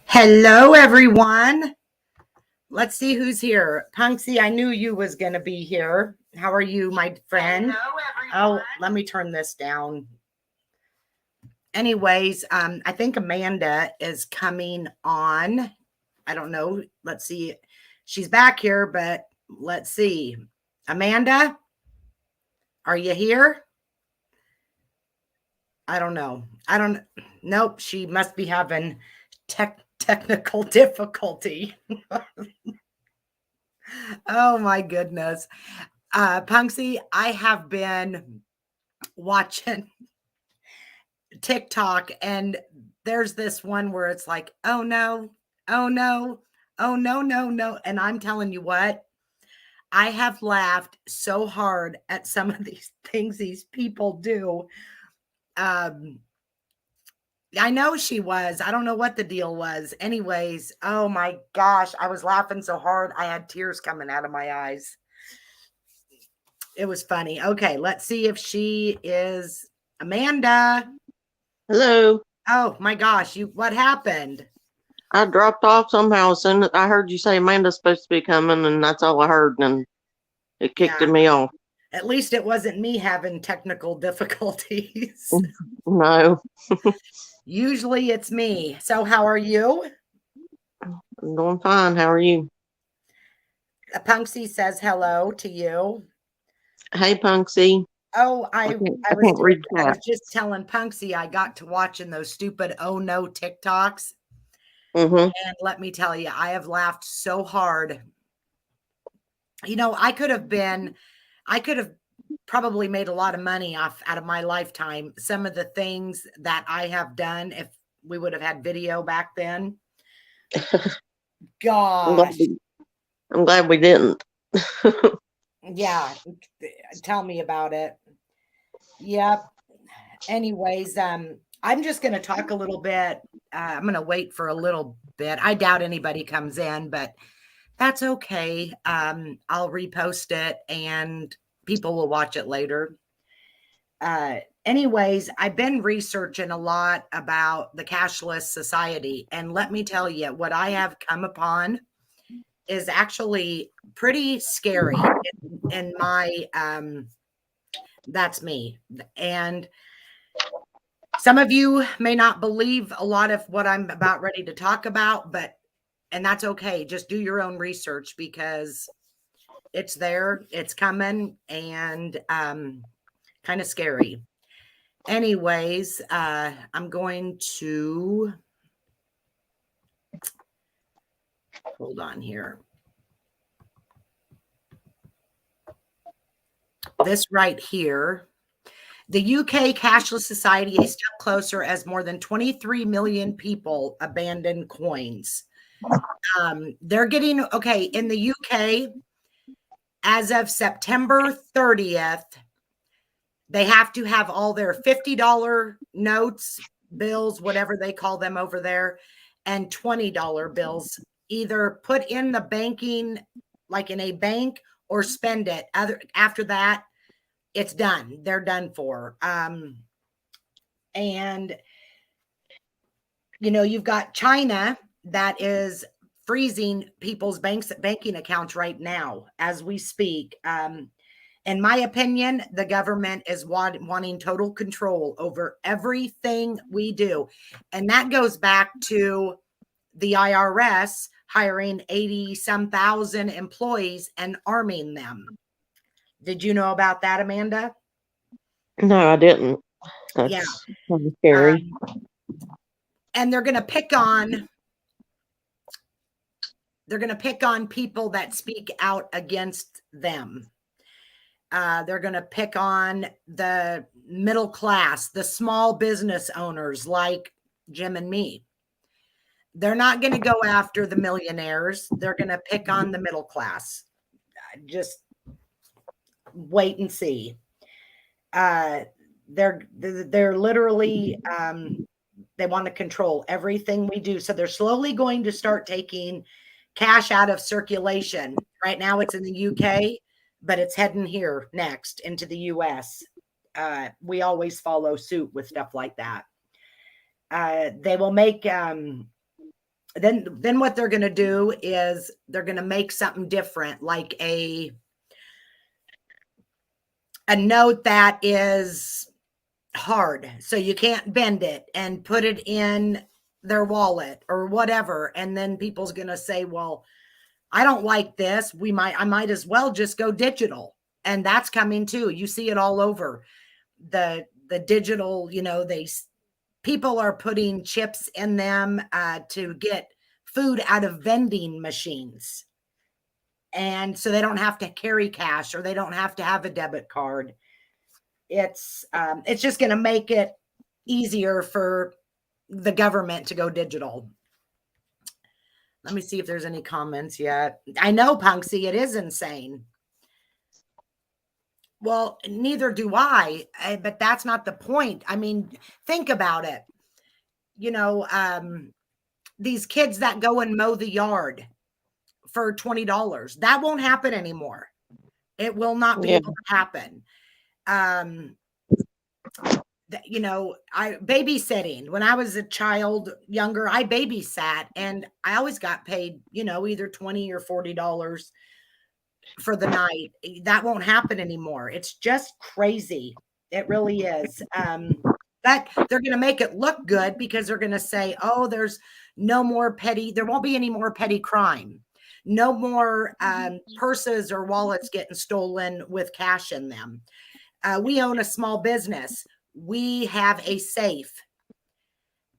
Hello, everyone. Let's see who's here. Punksy, I knew you was going to be here. How are you, my friend? Hello, everyone. Oh, let me turn this down. Anyways, I think Amanda is coming on. I don't know. Let's see. She's back here, but let's see. Amanda, are you here? I don't know. Nope. She must be having technical difficulty. Oh my goodness. Punksy, I have been watching TikTok and there's this one where it's like, oh no, oh no, oh no, no, no. And I'm telling you what, I have laughed so hard at some of these things these people do. I know she was. I don't know what the deal was. Anyways, oh my gosh, I was laughing so hard. I had tears coming out of my eyes. It was funny. Okay, let's see if she is Amanda. Hello. Oh my gosh, what happened? I dropped off somehow as soon as I heard you say Amanda's supposed to be coming, and that's all I heard, and it kicked Yeah, me off. at least it wasn't me having technical difficulties. No, Usually it's me. So how are you? I'm doing fine. How are you? Punksy says hello to you. Hey, Punksy. Oh, I I can't, I I was can't doing read I that. was just telling Punksy I got to watching those stupid oh no TikToks. Mm-hmm. And let me tell you, I have laughed so hard. I could have probably made a lot of money off out of my lifetime. Some of the things that I have done, if we would have had video back then. I'm glad Gosh. we, I'm glad we didn't. Yeah. Tell me about it. Yep. Anyways, I'm just going to talk a little bit. I'm going to wait for a little bit. I doubt anybody comes in, but that's okay. I'll repost it and people will watch it later. Anyways, I've been researching a lot about the cashless society. And let me tell you, what I have come upon is actually pretty scary in my, that's me. And some of you may not believe a lot of what I'm about ready to talk about, and that's okay. Just do your own research because it's there, it's coming, and kind of scary. Anyways, I'm going to hold on here. This right here. The UK cashless society a step closer as more than 23 million people abandon coins. They're getting okay in the UK as of September 30th. They have to have all their $50 notes, bills, whatever they call them over there, and $20 bills either put in the banking, like in a bank, or spend it. After that, it's done. They're done for. And you've got China that is freezing people's banking accounts right now as we speak. In my opinion, the government is wanting total control over everything we do. And that goes back to the IRS hiring 80 some thousand employees and arming them. Did you know about that, Amanda? No, I didn't. Yeah. That's kind of scary. And they're going to pick on people that speak out against them. They're going to pick on the middle class, the small business owners like Jim and me. They're not going to go after the millionaires. They're going to pick on the middle class. Just wait and see. They're literally they want to control everything we do. So they're slowly going to start taking cash out of circulation. Right now it's in the UK, but it's heading here next into the US. We always follow suit with stuff like that. They will make Then what they're going to do is they're going to make something different, like a note that is hard, so you can't bend it, and put it in their wallet or whatever. And then people's going to say, well, I don't like this. I might as well just go digital. And that's coming too. You see it all over the digital, people are putting chips in them to get food out of vending machines. And so they don't have to carry cash, or they don't have to have a debit card. It's just going to make it easier for the government to go digital. Let me see if there's any comments yet. I know, Punksy, it is insane. Well, neither do I, but that's not the point. I mean, think about it. These kids that go and mow the yard for $20, that won't happen anymore. It will not be able to happen. Babysitting. When I was a child, younger, I babysat, and I always got paid, either $20 or $40 for the night. That won't happen anymore. It's just crazy. It really is. That they're going to make it look good, because they're going to say, oh, there's no more there won't be any more petty crime. No more purses or wallets getting stolen with cash in them. We own a small business. We have a safe.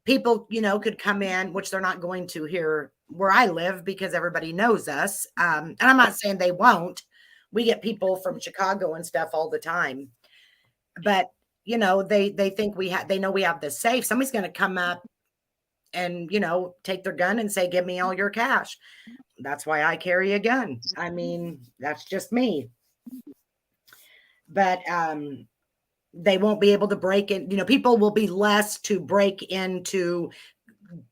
People, could come in, which they're not going to here where I live, because everybody knows us. And I'm not saying they won't. We get people from Chicago and stuff all the time. But, they think they know we have the safe. Somebody's going to come up and, take their gun and say, give me all your cash. That's why I carry a gun. I mean, that's just me. But they won't be able to break in. People will be less to break into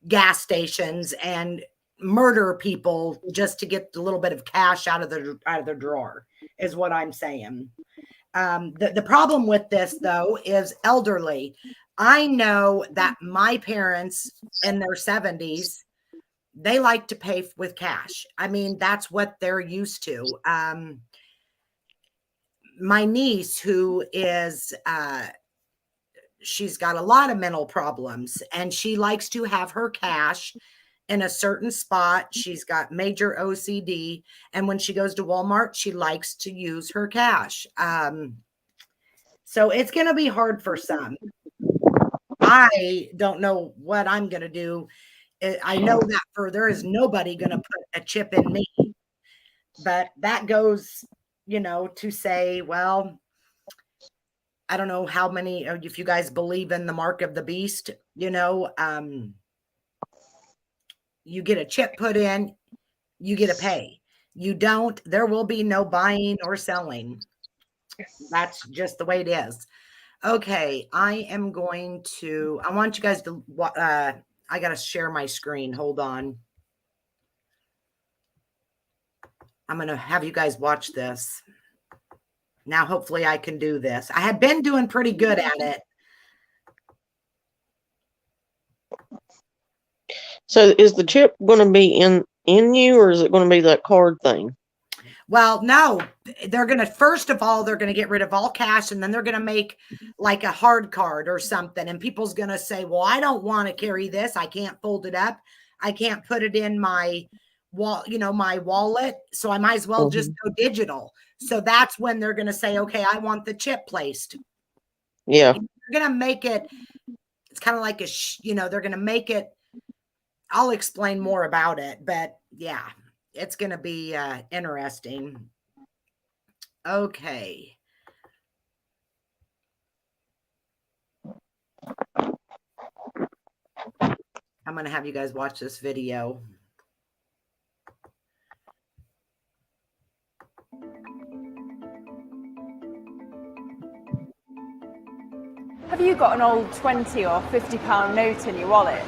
gas stations and murder people just to get a little bit of cash out of their drawer, is what I'm saying. The problem with this, though, is elderly. I know that my parents in their 70s, they like to pay with cash. I mean, that's what they're used to. My niece, who is, she's got a lot of mental problems, and she likes to have her cash in a certain spot. She's got major OCD. And when she goes to Walmart, she likes to use her cash. So it's going to be hard for some. I don't know what I'm going to do. I know that there is nobody going to put a chip in me, but that goes, to say, well, I don't know how many, if you guys believe in the mark of the beast, you get a chip put in, you get to pay. You don't, there will be no buying or selling. That's just the way it is. Okay, I want you guys to, I got to share my screen. Hold on. I'm going to have you guys watch this. Now, hopefully I can do this. I had been doing pretty good at it. So is the chip going to be in you, or is it going to be that card thing? Well, no, they're going to, first of all, they're going to get rid of all cash, and then they're going to make like a hard card or something. And people's going to say, well, I don't want to carry this. I can't fold it up. I can't put it in my my wallet. So I might as well just go digital. So that's when they're going to say, okay, I want the chip placed. Yeah. They're going to make it, it's kind of like they're going to make it, I'll explain more about it, but yeah, it's going to be interesting. Okay. I'm going to have you guys watch this video. Have you got an old 20 or 50 pound note in your wallet?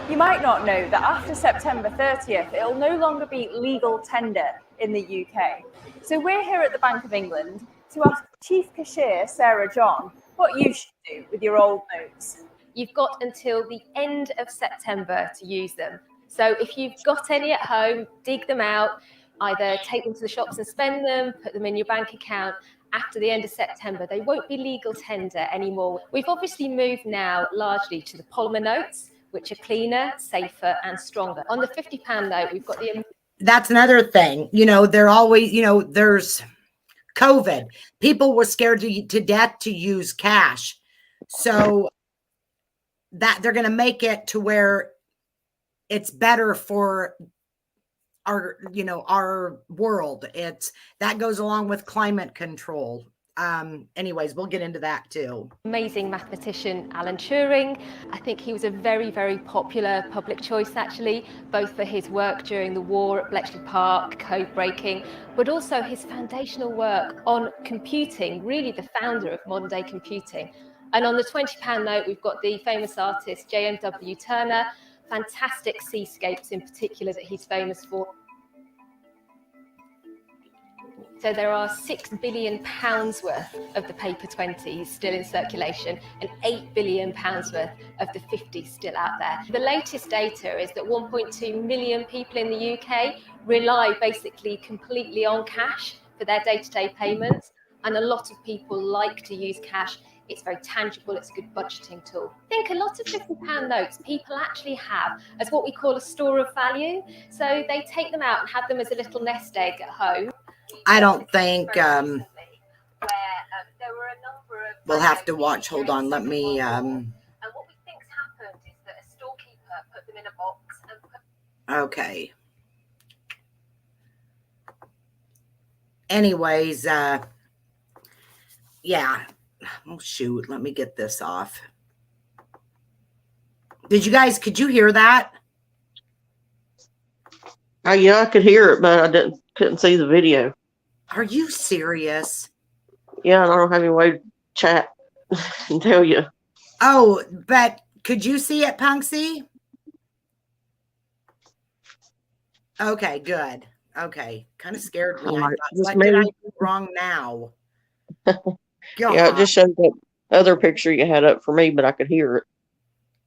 You might not know that after September 30th, it'll no longer be legal tender in the UK. So we're here at the Bank of England to ask Chief Cashier Sarah John what you should do with your old notes. You've got until the end of September to use them. So if you've got any at home, dig them out, either take them to the shops and spend them, put them in your bank account. After the end of September, they won't be legal tender anymore. We've obviously moved now largely to the polymer notes, which are cleaner, safer, and stronger. On the £50 note, we've got the... That's another thing. You know, they're always, you know, there's COVID. People were scared to death to use cash. So that they're going to make it to where it's better for our, you know, our world. It's that goes along with climate control. Anyways, we'll get into that too. Amazing mathematician Alan Turing. I think he was a very, very popular public choice, actually, both for his work during the war at Bletchley Park, code breaking, but also his foundational work on computing, really the founder of modern day computing. And on the £20 note, we've got the famous artist J.M.W. Turner, fantastic seascapes in particular that he's famous for. So there are £6 billion worth of the paper 20s still in circulation and £8 billion worth of the 50s still out there. The latest data is that 1.2 million people in the UK rely basically completely on cash for their day-to-day payments, and a lot of people like to use cash. It's very tangible, it's a good budgeting tool. I think a lot of £50 notes people actually have as what we call a store of value. So they take them out and have them as a little nest egg at home. I don't think we'll have to watch. Hold on, let me And what we think's happened is that a storekeeper put them in a box and put... Okay. Anyways, yeah. Oh shoot, let me get this off. Could you hear that? Yeah, I could hear it, but I couldn't see the video. Are you serious? Yeah, and I don't have any way to chat and tell you. Oh, but could you see it, Punksy? Okay, good. Okay, kind of scared me. I Alright, thought, just what did I maybe- do wrong now? Yeah, it just showed that other picture you had up for me, but I could hear it.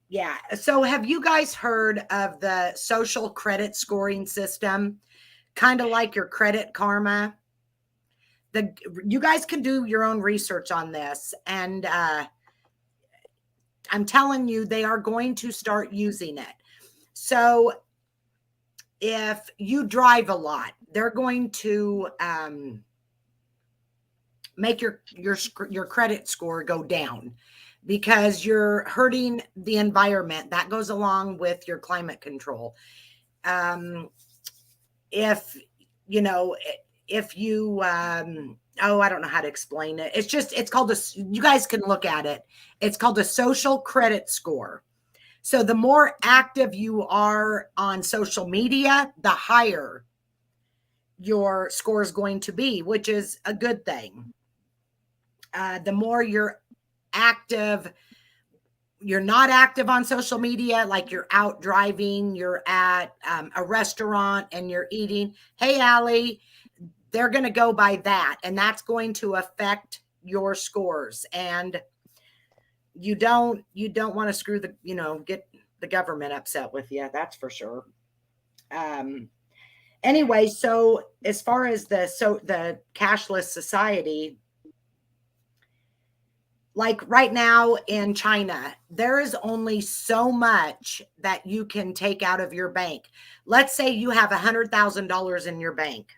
Yeah. So have you guys heard of the social credit scoring system? Kind of like your Credit Karma. You guys can do your own research on this. And I'm telling you, they are going to start using it. So if you drive a lot, they're going to make your credit score go down, because you're hurting the environment. That goes along with your climate control. If you I don't know how to explain it. It's called you guys can look at it. It's called a social credit score. So the more active you are on social media, the higher your score is going to be, which is a good thing. The more you're active, you're not active on social media, like you're out driving, you're at a restaurant and you're eating. Hey, Allie, they're going to go by that, and that's going to affect your scores. And you don't want to get the government upset with you. That's for sure. Anyway, so as far as the cashless society, like right now in China, there is only so much that you can take out of your bank. Let's say you have $100,000 in your bank,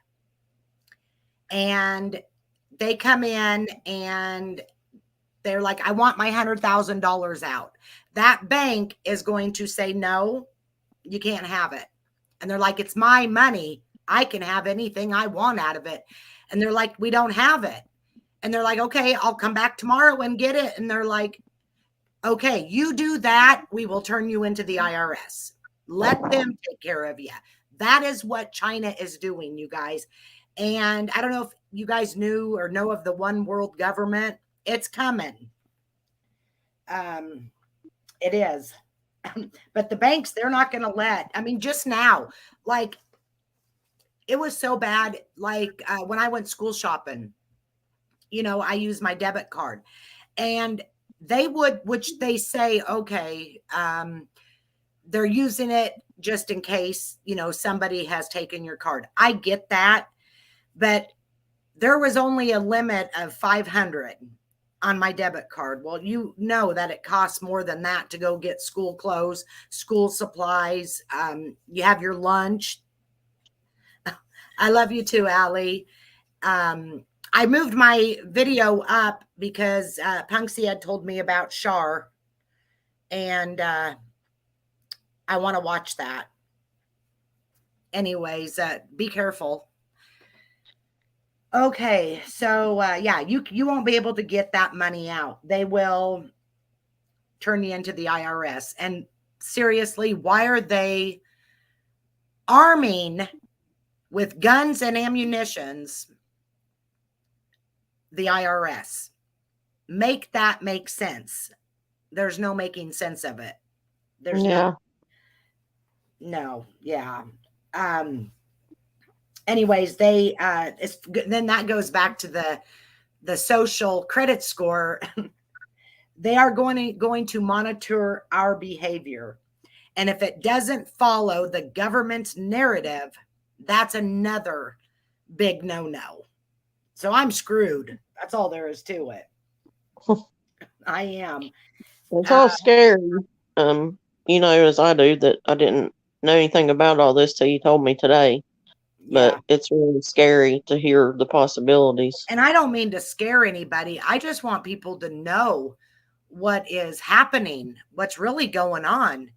and they come in and they're like, I want my $100,000 out. That bank is going to say, no, you can't have it. And they're like, it's my money. I can have anything I want out of it. And they're like, we don't have it. And they're like, okay, I'll come back tomorrow and get it. And they're like, okay, you do that, we will turn you into the IRS. Let them take care of you. That is what China is doing, you guys. And I don't know if you guys knew or know of the one world government. It's coming. It is. But the banks, they're not going to let, just now, like, it was so bad. Like when I went school shopping, I use my debit card, and they would, which they say, okay, they're using it just in case, somebody has taken your card. I get that, but there was only a limit of 500 on my debit card. Well, you know that it costs more than that to go get school clothes, school supplies. You have your lunch. I love you too, Allie. I moved my video up because Punksy had told me about Shar, and I want to watch that. Anyways, be careful. Okay, so yeah, you won't be able to get that money out. They will turn you into the IRS. And seriously, why are they arming with guns and ammunitions the IRS? Make that make sense. There's no making sense of it. There's no, yeah. Anyways, they then that goes back to the social credit score. They are going to monitor our behavior. And if it doesn't follow the government's narrative, that's another big no-no. So I'm screwed. That's all there is to it. I am. It's all scary. As I do, that I didn't know anything about all this till you told me today. But it's really scary to hear the possibilities. And I don't mean to scare anybody. I just want people to know what is happening, what's really going on.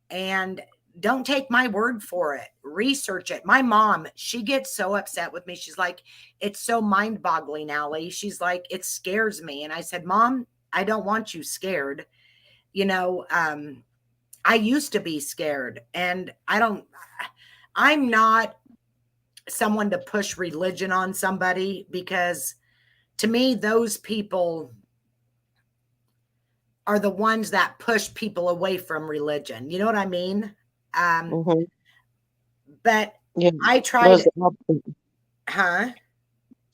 And don't take my word for it. Research it. My mom, she gets so upset with me. She's like, it's so mind-boggling, Allie. She's like, it scares me. And I said, Mom, I don't want you scared. I used to be scared, and I'm not someone to push religion on somebody, because to me, those people are the ones that push people away from religion. You know what I mean? But I tried.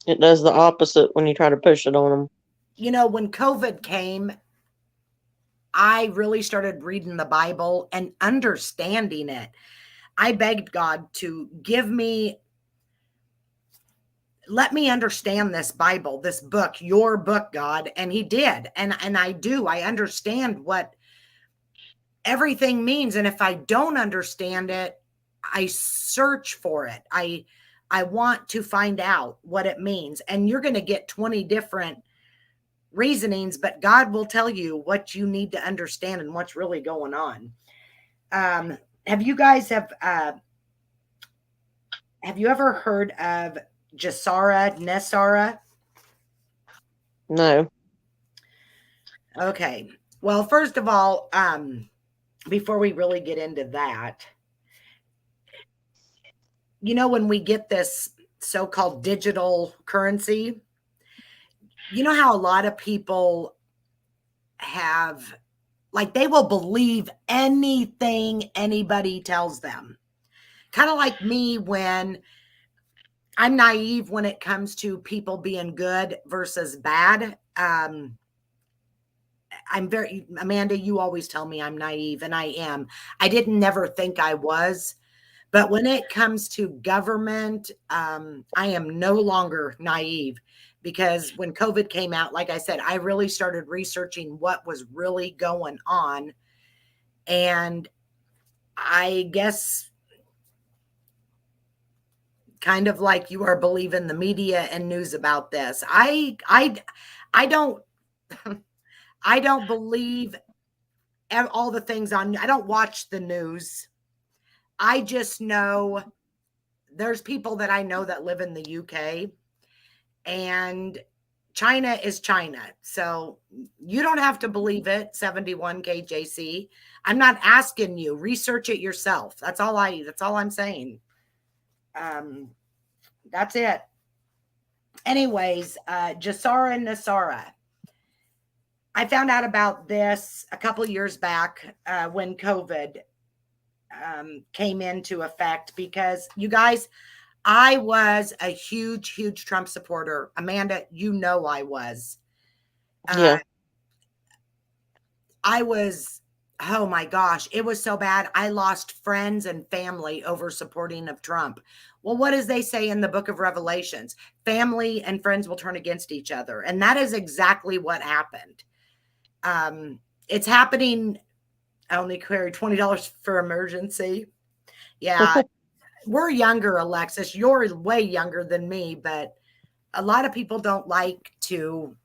It does the opposite when you try to push it on them. When COVID came, I really started reading the Bible and understanding it. I begged God to let me understand this Bible, this book, your book, God. And he did. And I do. I understand what everything means. And if I don't understand it, I search for it. I want to find out what it means. And you're going to get 20 different reasonings, but God will tell you what you need to understand and what's really going on. Have you ever heard of Jasara Nesara? No. Okay. Well, first of all, before we really get into that, when we get this so-called digital currency, you know how a lot of people have, like, they will believe anything anybody tells them. Kind of like me, when I'm naive when it comes to people being good versus bad. Amanda, you always tell me I'm naive, and I am. I didn't never think I was. But when it comes to government, I am no longer naive, because when COVID came out, like I said, I really started researching what was really going on. And I guess kind of like you are believing the media and news about this. I don't I don't believe all the things I don't watch the news. I just know there's people that I know that live in the UK, and China is China. So you don't have to believe it, 71KJC. I'm not asking you. Research it yourself. That's all I'm saying. That's it. Anyways, Jasara Nasara. I found out about this a couple of years back when COVID came into effect, because you guys, I was a huge, huge Trump supporter. Amanda, I was. Yeah. I was Oh my gosh, it was so bad. I lost friends and family over supporting of Trump. Well, what does they say in the book of Revelations? Family and friends will turn against each other. And that is exactly what happened. It's happening. I only carry $20 for emergency. Yeah. We're younger, Alexis. You're way younger than me, but a lot of people don't like to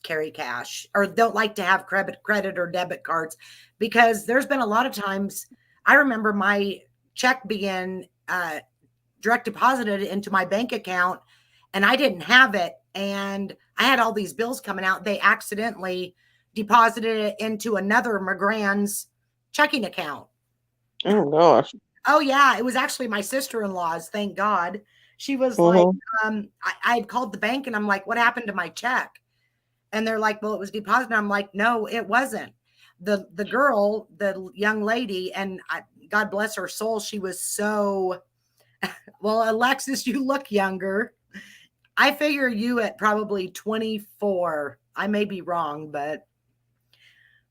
carry cash or don't like to have credit or debit cards because there's been a lot of times. I remember my check being direct deposited into my bank account and I didn't have it. And I had all these bills coming out. They accidentally deposited it into another McGrann's checking account. Oh gosh. Oh yeah, it was actually my sister-in-law's, thank God. She was like, I had called the bank and I'm like, what happened to my check? And they're like, well, it was deposited. I'm like, no, it wasn't. The girl, the young lady, and God bless her soul, she was so, well, Alexis, you look younger. I figure you at probably 24. I may be wrong, but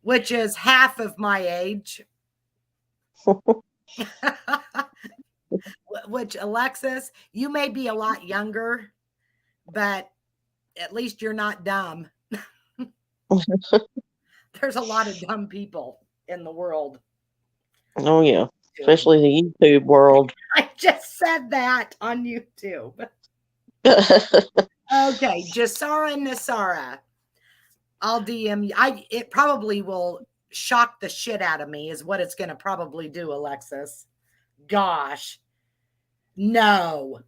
which is half of my age. Which, Alexis, you may be a lot younger, but at least you're not dumb. There's a lot of dumb people in the world. Oh yeah, especially the YouTube world. I just said that on YouTube. Okay, Jasara and Nasara. I'll DM you. It probably will shock the shit out of me is what it's going to probably do, Alexis. Gosh. No.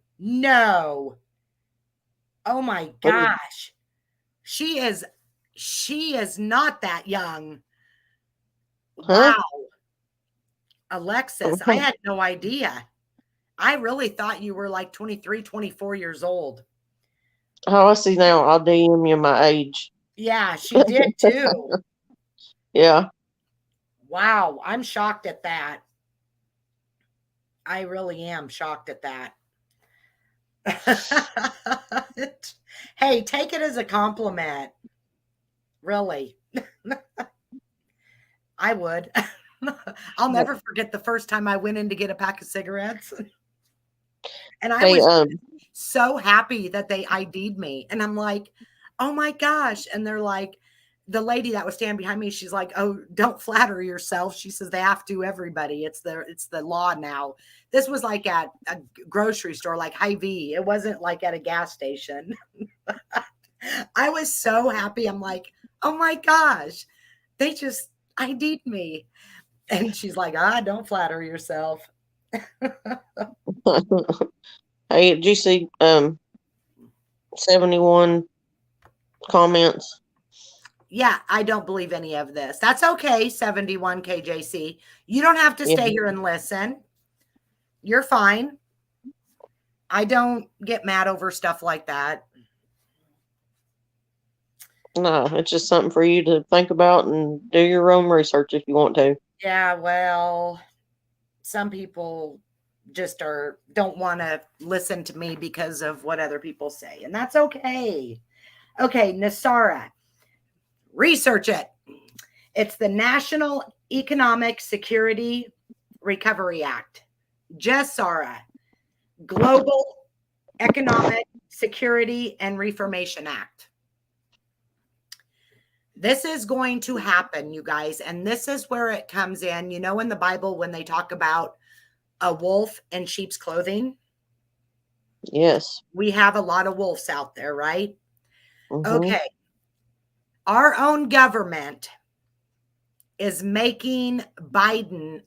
Oh my gosh. She is not that young. Huh? Wow. Alexis, I had no idea. I really thought you were like 23, 24 years old. Oh, I see now. I'll DM you my age. Yeah, she did too. Yeah. Wow. I'm shocked at that. I really am shocked at that. Hey, take it as a compliment. Really. I would. I'll never forget the first time I went in to get a pack of cigarettes. And I was so happy that they ID'd me. And I'm like, oh my gosh. And they're like, the lady that was standing behind me, she's like, oh, don't flatter yourself. She says they have to, everybody. It's the law now. This was like at a grocery store, like Hy-Vee. It wasn't like at a gas station. I was so happy. I'm like, oh my gosh, they just ID'd me. And she's like, don't flatter yourself. Hey, did you see 71 comments? Yeah, I don't believe any of this. That's okay, 71 KJC. You don't have to stay here and listen. You're fine. I don't get mad over stuff like that. No, it's just something for you to think about and do your own research if you want to. Yeah, well, some people just don't want to listen to me because of what other people say, and that's okay. Okay, Nasara, research it. It's the National Economic Security Recovery Act. GESARA, Global Economic Security and Reformation Act. This is going to happen, you guys, and this is where it comes in. You know, in the Bible, when they talk about a wolf in sheep's clothing? Yes. We have a lot of wolves out there, right? Mm-hmm. Okay. Our own government is making Biden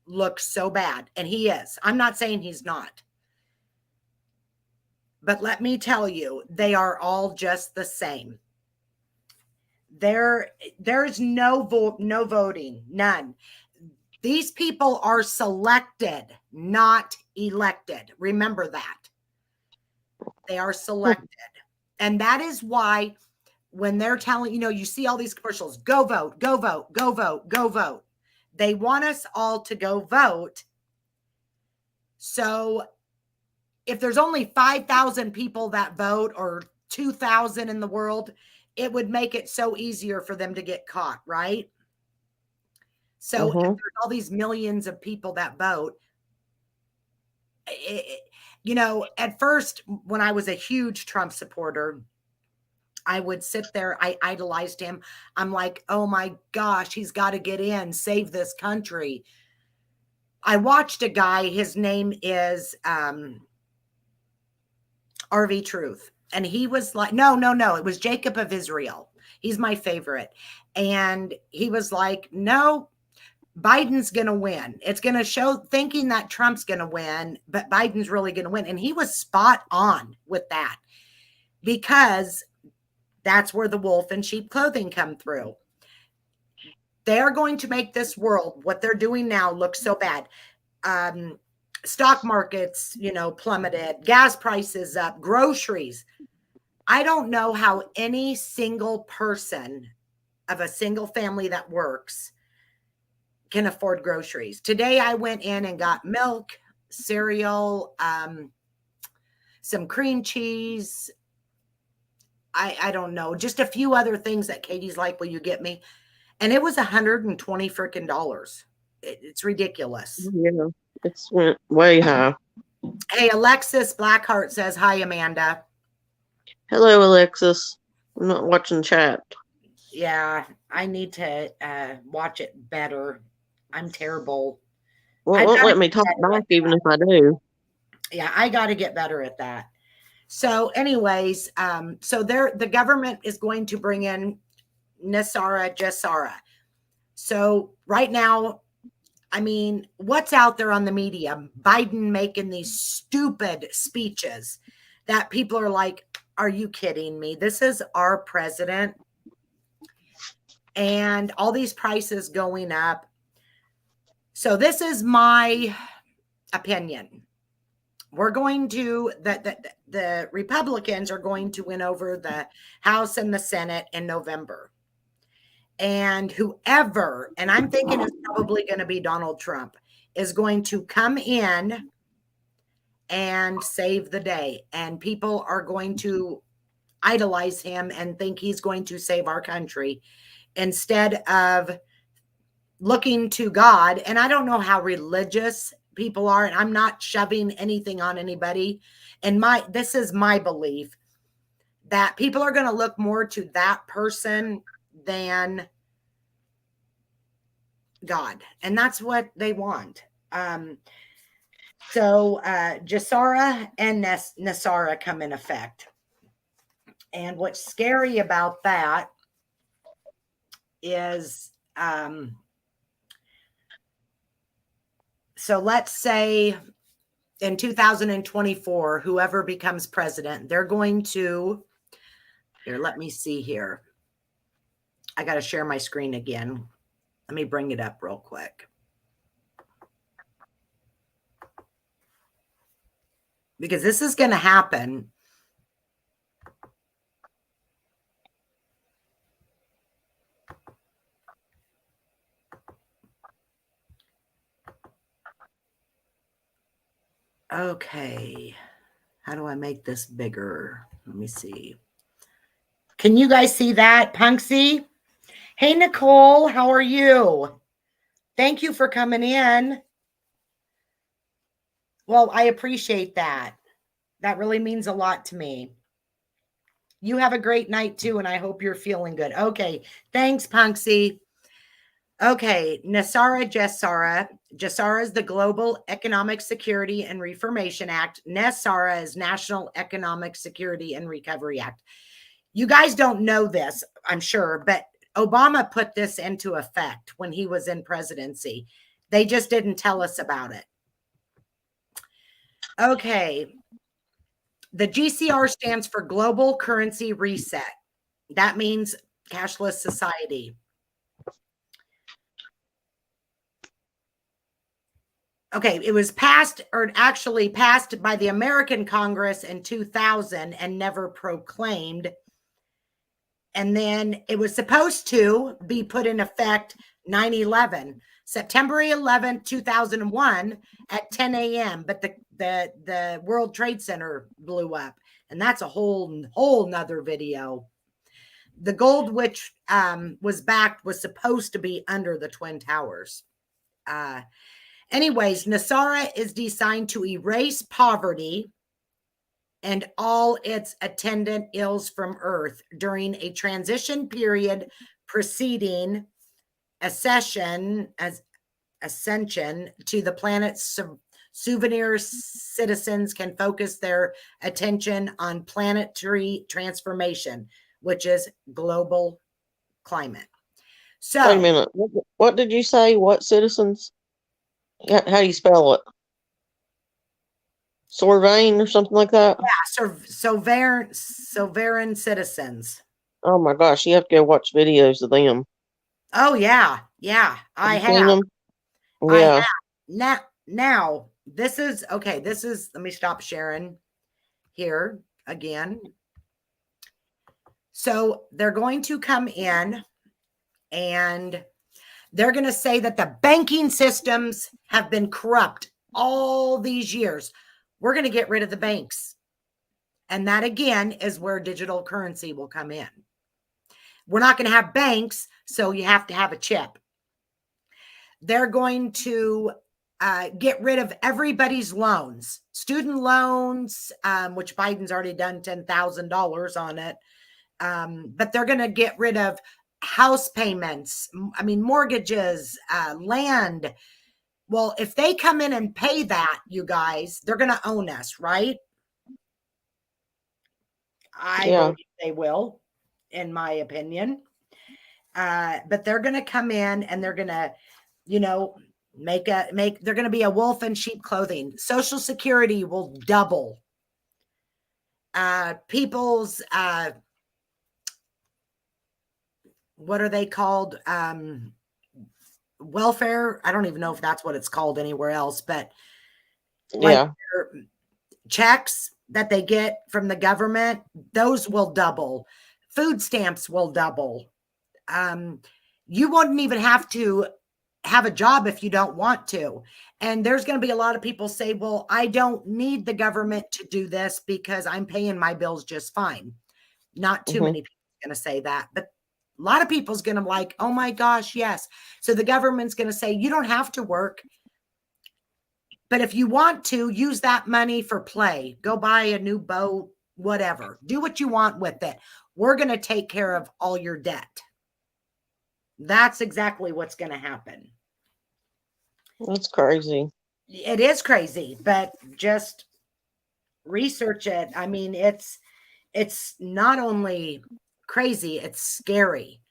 look so bad, and he is. I'm not saying he's not. But let me tell you, they are all just the same. There's no voting, none. These people are selected, not elected. Remember that. They are selected. And that is why when they're telling, you see all these commercials, go vote, go vote, go vote, go vote. They want us all to go vote. So if there's only 5,000 people that vote or 2,000 in the world, it would make it so easier for them to get caught, right? So if there's all these millions of people that vote, you know, at first, when I was a huge Trump supporter, I would sit there, I idolized him. I'm like, oh my gosh, he's got to get in, save this country. I watched a guy, his name is RV Truth. And he was like, no, it was Jacob of Israel. He's my favorite. And he was like, no, Biden's going to win. It's going to show thinking that Trump's going to win, but Biden's really going to win. And he was spot on with that, because that's where the wolf in sheep clothing come through. They're going to make this world, what they're doing now, look so bad. Stock markets, you know, plummeted, gas prices up, groceries. I don't know how any single person of a single family that works can afford groceries. Today I went in and got milk, cereal, some cream cheese. I don't know, just a few other things that Katie's like, will you get me? And it was $120 freaking dollars. It's ridiculous. Yeah, it's went way high. Hey, Alexis Blackheart says, hi, Amanda. Hello, Alexis. I'm not watching chat. Yeah, I need to watch it better. I'm terrible. Well, it won't let me talk back even if I do. Yeah, I got to get better at that. So anyways, so the government is going to bring in Nasara Jassara. So right now, I mean, what's out there on the media? Biden making these stupid speeches that people are like, are you kidding me? This is our president. And all these prices going up. So this is my opinion. We're going to, the Republicans are going to win over the House and the Senate in November. And whoever, and I'm thinking it's probably going to be Donald Trump, is going to come in and save the day. And people are going to idolize him and think he's going to save our country instead of looking to God. And I don't know how religious people are, and I'm not shoving anything on anybody. And this is my belief, that people are going to look more to that person than God. And that's what they want. So Jassara and Nasara come in effect. And what's scary about that is, so let's say in 2024, whoever becomes president, they're going to, here, let me see here. I got to share my screen again. Let me bring it up real quick. Because this is going to happen. Okay. How do I make this bigger? Let me see. Can you guys see that, Punksy? Hey, Nicole, how are you? Thank you for coming in. Well, I appreciate that. That really means a lot to me. You have a great night too, and I hope you're feeling good. Okay, thanks, Punksy. Okay, Nasara Jassara. Jassara is the Global Economic Security and Reformation Act. Nasara is National Economic Security and Recovery Act. You guys don't know this, I'm sure, but Obama put this into effect when he was in presidency. They just didn't tell us about it. Okay. The GCR stands for Global Currency Reset. That means cashless society. Okay, it was passed, or actually passed by the American Congress in 2000 and never proclaimed. And then it was supposed to be put in effect 9/11, September 11th, 2001 at 10 a.m. But the World Trade Center blew up. And that's a whole nother video. The gold, which was backed, was supposed to be under the Twin Towers. Anyways, Nasara is designed to erase poverty and all its attendant ills from Earth during a transition period preceding ascension to the planet's souvenir. Citizens can focus their attention on planetary transformation, which is global climate. So Wait a minute. What did you say? What citizens? How do you spell it? Sorvain or something like that? yeah, sovereign citizens. Oh my gosh, you have to go watch videos of them. Oh yeah, I You seen have. them? I Yeah. have. Now this is okay. This is, let me stop sharing here again. So they're going to come in and they're going to say that the banking systems have been corrupt all these years. We're going to get rid of the banks. And that again is where digital currency will come in. We're not going to have banks, so you have to have a chip. They're going to get rid of everybody's loans, student loans, which Biden's already done $10,000 on it. But they're going to get rid of house payments, mortgages, land. Well, if they come in and pay that, you guys, they're going to own us, right? I believe they will, in my opinion. But they're going to come in and they're going to, they're going to be a wolf in sheep clothing. Social Security will double. People's, what are they called? Welfare. I don't even know if that's what it's called anywhere else, but like checks that they get from the government, those will double. Food stamps will double. You wouldn't even have to have a job if you don't want to. And there's going to be a lot of people say, well, I don't need the government to do this because I'm paying my bills just fine. Not too many people are going to say that, but a lot of people's going to like, oh my gosh, yes. So the government's going to say, you don't have to work. But if you want to, use that money for play. Go buy a new boat, whatever. Do what you want with it. We're going to take care of all your debt. That's exactly what's going to happen. That's crazy. It is crazy, but just research it. I mean, it's not only crazy, it's scary.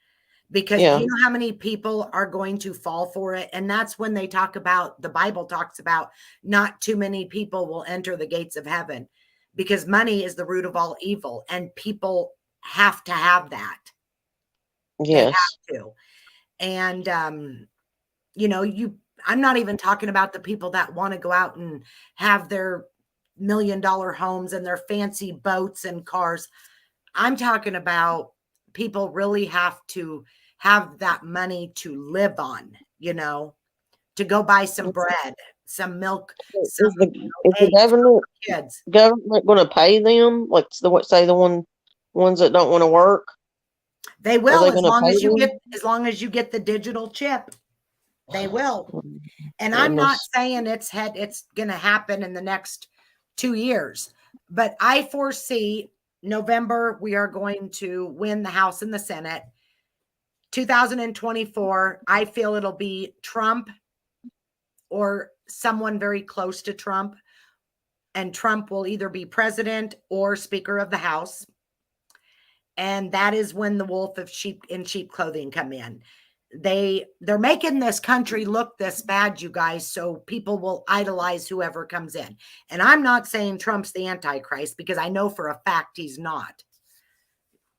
Because you know how many people are going to fall for it? And that's when they talk about, the Bible talks about, not too many people will enter the gates of heaven, because money is the root of all evil. And people have to have that. Yes. They have to. And, I'm not even talking about the people that want to go out and have their $1 million homes and their fancy boats and cars. I'm talking about people really have to have that money to live on, to go buy some bread, some milk. Is the government going to pay them? Like the ones that don't want to work? They will, as long as you get the digital chip. They will. And I'm not saying it's going to happen in the next 2 years, but I foresee November we are going to win the House and the Senate. 2024, I feel it'll be Trump or someone very close to Trump, and Trump will either be president or Speaker of the House. And that is when the wolf of sheep in sheep clothing come in. They're making this country look this bad, you guys, so people will idolize whoever comes in. And I'm not saying Trump's the Antichrist, because I know for a fact he's not.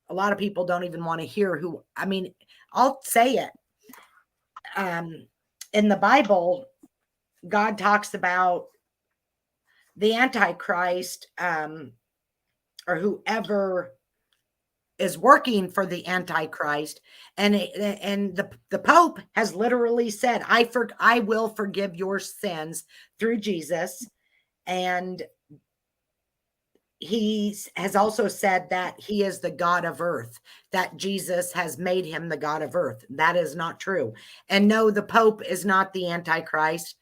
A lot of people don't even want to hear who. I mean, I'll say it. In the Bible, God talks about the Antichrist, or whoever is working for the Antichrist, and the Pope has literally said, I will forgive your sins through Jesus. And he has also said that he is the God of earth, that Jesus has made him the God of earth. That is not true. And no, the Pope is not the Antichrist.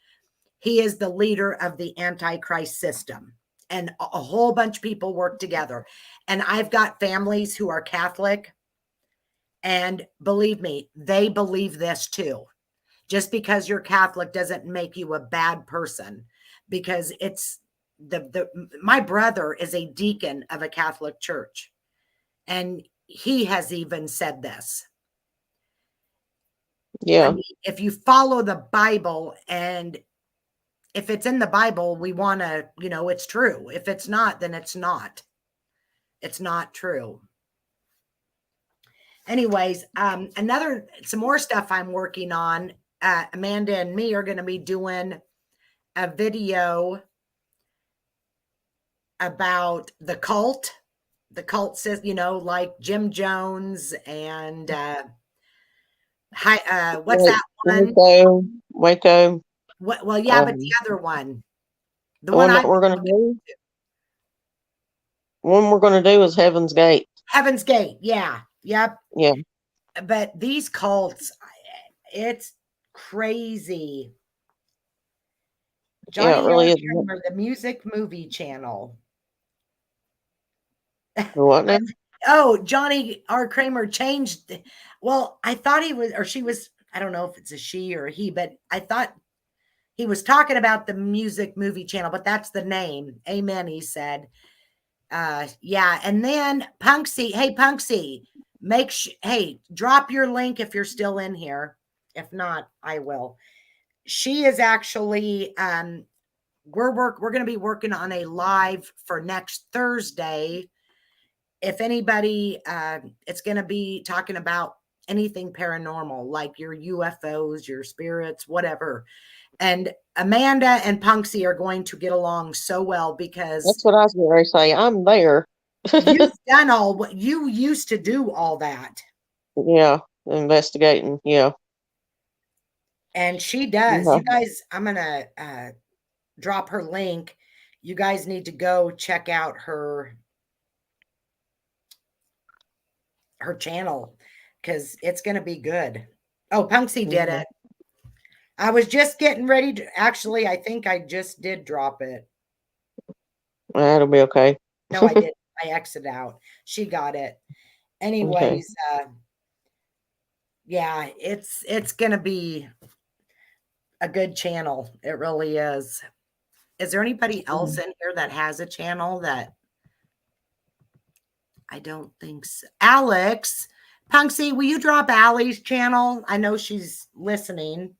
He is the leader of the Antichrist system. And a whole bunch of people work together. And I've got families who are Catholic. And believe me, they believe this too. Just because you're Catholic doesn't make you a bad person, because it's my brother is a deacon of a Catholic church, and he has even said this. Yeah. I mean, if you follow the Bible, and if it's in the Bible, we want to, it's true. If it's not, then it's not. It's not true. Anyways, some more stuff I'm working on. Amanda and me are going to be doing a video about the cult. The cult says, like Jim Jones and what's that one? Waco. Well, yeah, but the other one, the one that we're going to do. One we're going to do is Heaven's Gate. Heaven's Gate, yeah, yep, yeah. But these cults, it's crazy. Johnny, yeah, it really is. The Music Movie Channel. What now? Oh, Johnny R. Kramer changed. Well, I thought he was, or she was, I don't know if it's a she or a he, but I thought he was talking about the Music Movie Channel, but that's the name. Amen, he said. Yeah, and then Punksy, hey, Punksy, hey, drop your link if you're still in here. If not, I will. She is actually, we're going to be working on a live for next Thursday. If anybody, it's going to be talking about anything paranormal, like your UFOs, your spirits, whatever. And Amanda and Punksy are going to get along so well, because that's what I was going to say. I'm there. You've done all what you used to do, all that. Yeah, investigating. Yeah. And she does. You guys, I'm going to drop her link. You guys need to go check out her channel, because it's going to be good. Oh, Punksy did it. I was just getting ready to, actually, I think I just did drop it. That'll be okay. No, I didn't. I exited out. She got it. Anyways, yeah, it's going to be a good channel. It really is. Is there anybody else in here that has a channel that? I don't think so. Alex, Punksy, will you drop Allie's channel? I know she's listening.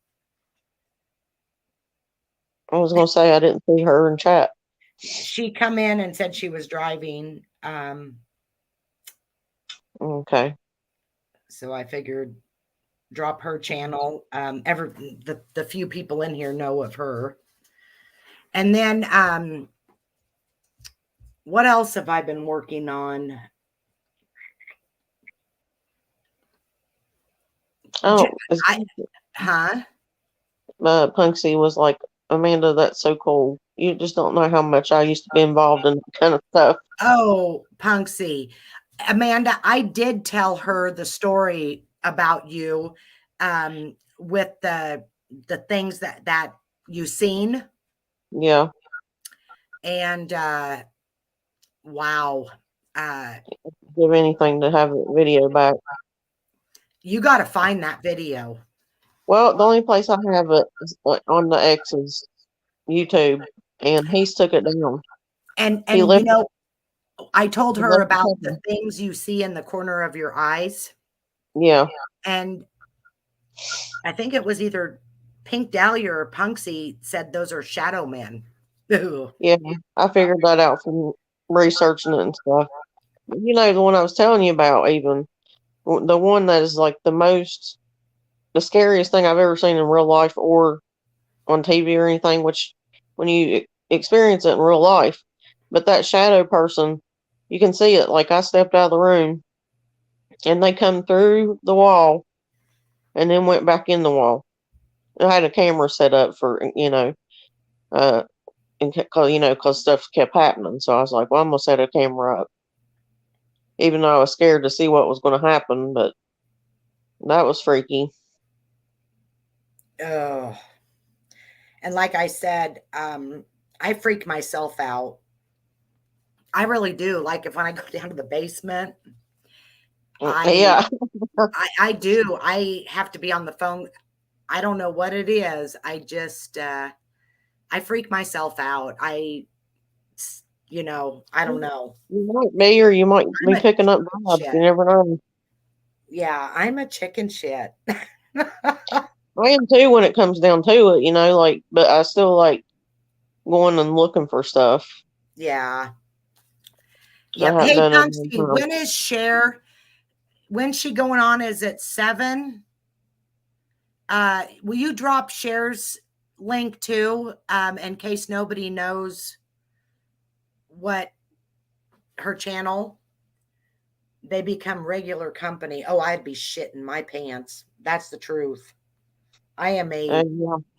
I was going to say I didn't see her in chat. She come in and said she was driving. Okay. So I figured drop her channel. The few people in here know of her. And then what else have I been working on? Oh, Punksy was like, Amanda, that's so cool. You just don't know how much I used to be involved in that kind of stuff. Oh, Punksy. Amanda, I did tell her the story about you with the things that you seen. Yeah. And wow. Give anything to have a video back. You got to find that video. Well, the only place I have it is on the X's YouTube, and he's took it down. And you know, I told her about the things you see in the corner of your eyes. Yeah. And I think it was either Pink Dahlia or Punksy said those are shadow men. Yeah, I figured that out from researching it and stuff. You know, the one I was telling you about, even the one that is like the scariest thing I've ever seen in real life or on TV or anything, which when you experience it in real life, but that shadow person, you can see it. Like I stepped out of the room and they come through the wall and then went back in the wall. I had a camera set up for, and because stuff kept happening. So I was like, well, I'm gonna set a camera up, even though I was scared to see what was going to happen. But that was freaky. Oh, and like I said, I freak myself out. I really do. Like if when I go down to the basement, Yeah. I do. I have to be on the phone. I don't know what it is. I just I freak myself out. I don't know. You might be, or you might be I'm a picking up chicken vibes. shit. You never know. Yeah, I'm a chicken shit. I am too when it comes down to it, but I still like going and looking for stuff. Yeah. So I Yep. haven't Hey, done it in Punksy, a long time. when is Cher? When's she going on? Is it 7? Will you drop Cher's link too, in case nobody knows what her channel? They become regular company. Oh, I'd be shitting my pants. That's the truth. I am a.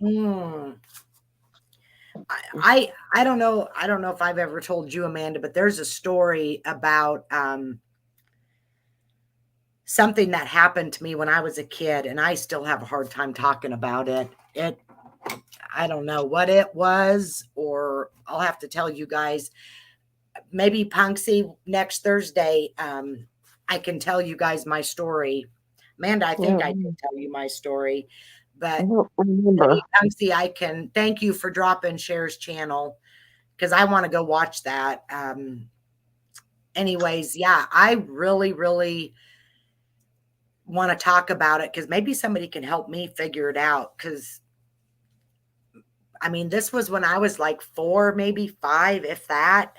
Yeah. I don't know. I don't know if I've ever told you, Amanda, but there's a story about something that happened to me when I was a kid, and I still have a hard time talking about it. I don't know what it was, or I'll have to tell you guys. Maybe Punksy next Thursday. I can tell you guys my story. Amanda, I think I can tell you my story, but I don't remember. Punksy, I can thank you for dropping Cher's channel because I want to go watch that. Anyways, yeah, I really, really want to talk about it because maybe somebody can help me figure it out. Because I mean, this was when I was like 4, maybe 5, if that,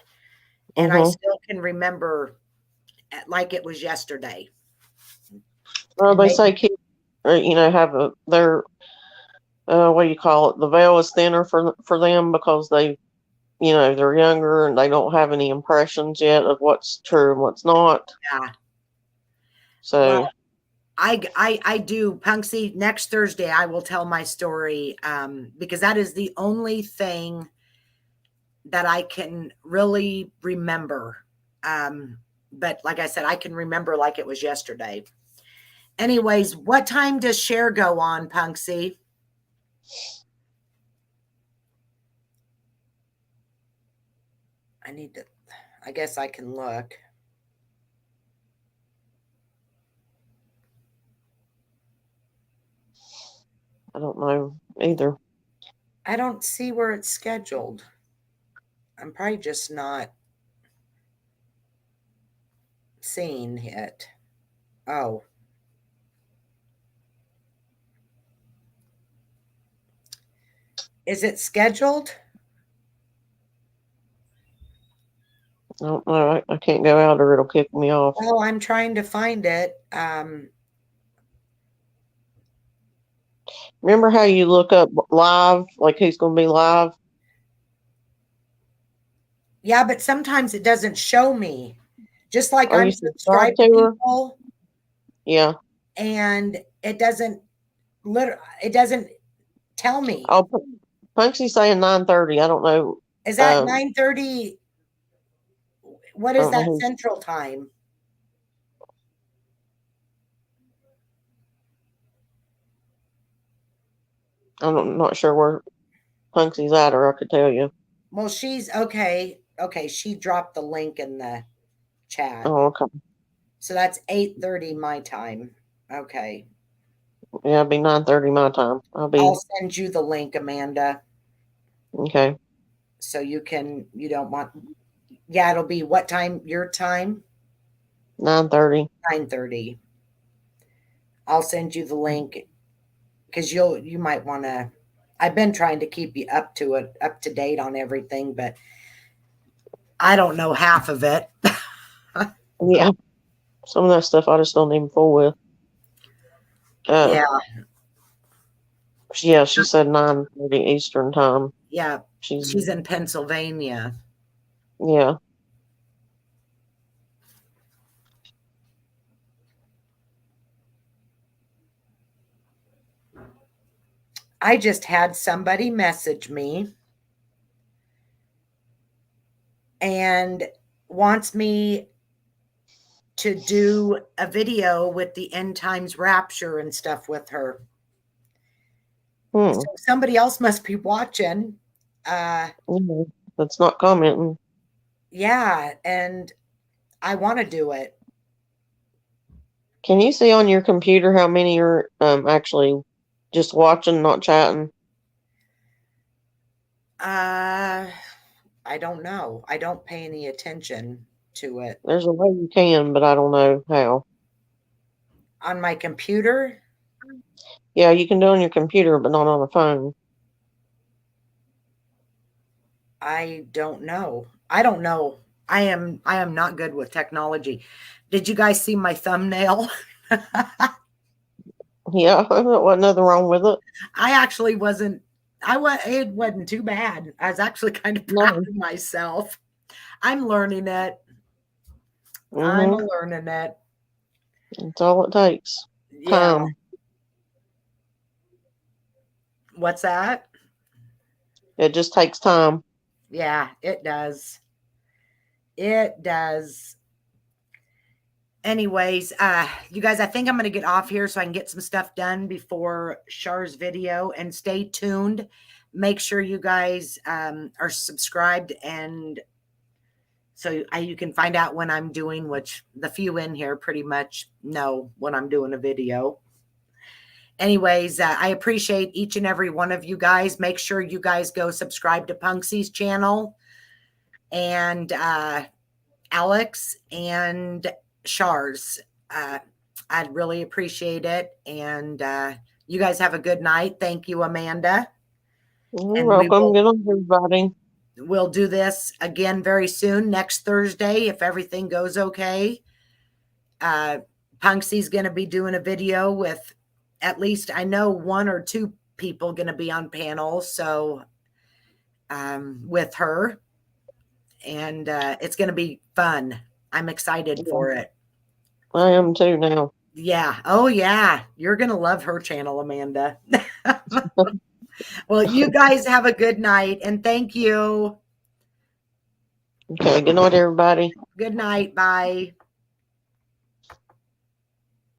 and I still can remember like it was yesterday. Well, they say kids, have their what do you call it? The veil is thinner for them because they're younger and they don't have any impressions yet of what's true and what's not. Yeah. So well, I do, Punksy. Next Thursday, I will tell my story because that is the only thing that I can really remember. But like I said, I can remember like it was yesterday. Anyways, what time does Cher go on, Punksy? I guess I can look. I don't know either. I don't see where it's scheduled. I'm probably just not seeing it. Oh. Is it scheduled? I don't know. I can't go out or it'll kick me off. Oh, I'm trying to find it. Remember how you look up live, like who's going to be live? Yeah, but sometimes it doesn't show me. Just like Are I'm you subscribed subscribed to to her? people, Yeah. and it doesn't tell me. Oh, Punksy's saying 9:30. I don't know. Is that 9:30? What I is don't know that who's. Central Time? I'm not sure where Punksy's at, or I could tell you. Well, she's okay. Okay, she dropped the link in the chat. Oh, okay. So that's 8:30 my time. Okay. Yeah, it'll be 9:30 my time. I'll send you the link, Amanda. Okay. So you don't want, yeah, it'll be what time? Your time? 9:30. 9:30. I'll send you the link because you might want to. I've been trying to keep you up to date on everything, but I don't know half of it. Yeah. Some of that stuff I just don't even fool with. Yeah. Yeah, she said 9:30 Eastern time. Yeah. She's in Pennsylvania. Yeah. I just had somebody message me and wants me to do a video with the end times rapture and stuff with her. Hmm. So somebody else must be watching. That's not commenting. Yeah, and I want to do it. Can you see on your computer how many are actually just watching, not chatting? I don't know. I don't pay any attention to it. There's a way you can, but I don't know how. On my computer, Yeah, you can do it on your computer, but not on a phone. I don't know. I don't know. I am not good with technology. Did you guys see my thumbnail? Yeah, there wasn't nothing wrong with it. I actually wasn't. It wasn't too bad. I was actually kind of proud of myself. I'm learning it. I'm Mm-hmm. learning it. That's all it takes. Yeah. Time. What's that? It just takes time. Yeah, it does. It does. Anyways, you guys, I think I'm going to get off here so I can get some stuff done before Char's video, and stay tuned. Make sure you guys are subscribed, and so you can find out when I'm doing, which the few in here pretty much know when I'm doing a video. Anyways, I appreciate each and every one of you guys. Make sure you guys go subscribe to Punksy's channel, and Alex and Char's. I'd really appreciate it. And you guys have a good night. Thank you, Amanda. You're welcome. Good on everybody. We'll do this again very soon, next Thursday, if everything goes okay. Punksy's going to be doing a video with, at least I know, 1 or 2 people going to be on panel. So with her, and it's going to be fun. I'm excited for it. I am too now. Yeah. Oh, yeah. You're going to love her channel, Amanda. Well, you guys have a good night, and thank you. Okay. Good night, everybody. Good night. Bye.